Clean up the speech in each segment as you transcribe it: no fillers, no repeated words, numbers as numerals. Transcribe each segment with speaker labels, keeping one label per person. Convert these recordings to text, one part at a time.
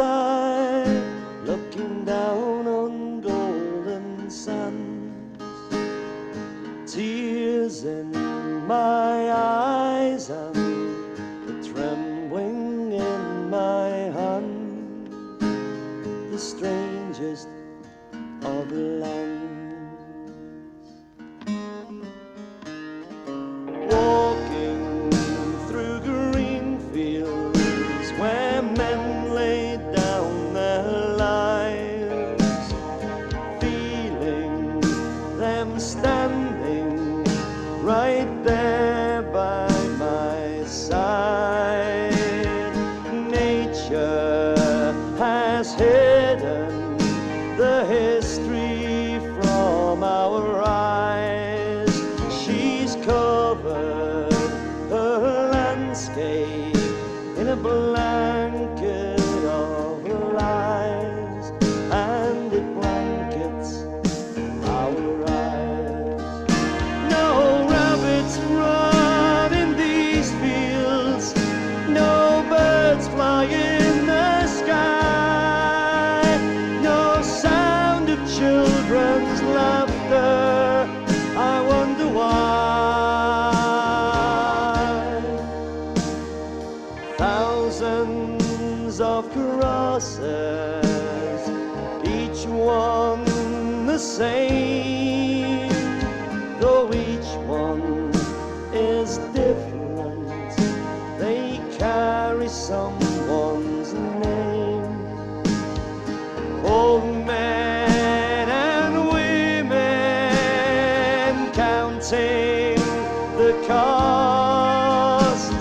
Speaker 1: hillside, looking down on golden sands. Tears in my eyes and the trembling in my hand, the strangest of lands. Walking through green fields where men laid down their lives, feeling them standing right there by my side. Nature has hidden the history from our eyes. She's covered her landscape in a blanket of lies, and it blankets our eyes. No rabbits run in these fields, no birds fly in the sky, no sound of children's laughter. I wonder why. Thousands of crosses, each one the same, though each one is different, they carry someone's name. Old men and women counting the cost,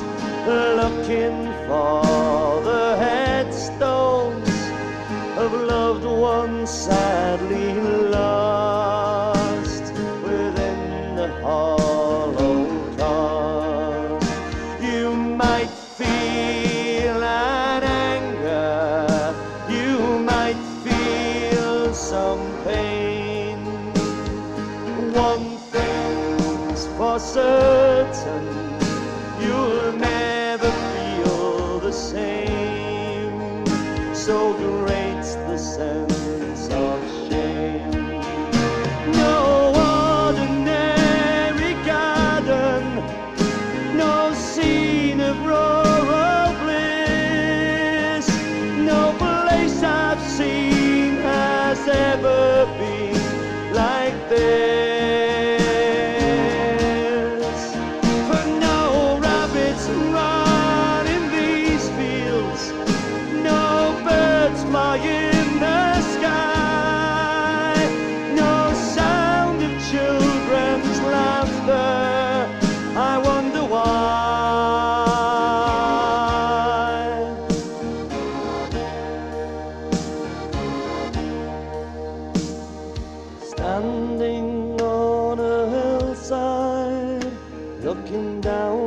Speaker 1: looking for the headstones of loved ones sadly lost within the Holocaust. You might feel an anger, you might feel some pain. One thing's for certain, you'll never feel the same. So great's the sense of shame. No ordinary garden, no scene of rural bliss, no place I've seen has ever been like this. For no rabbits run in these fields, no birds fly in the sky, no sound of children's laughter. I wonder why. Standing on a hillside, looking down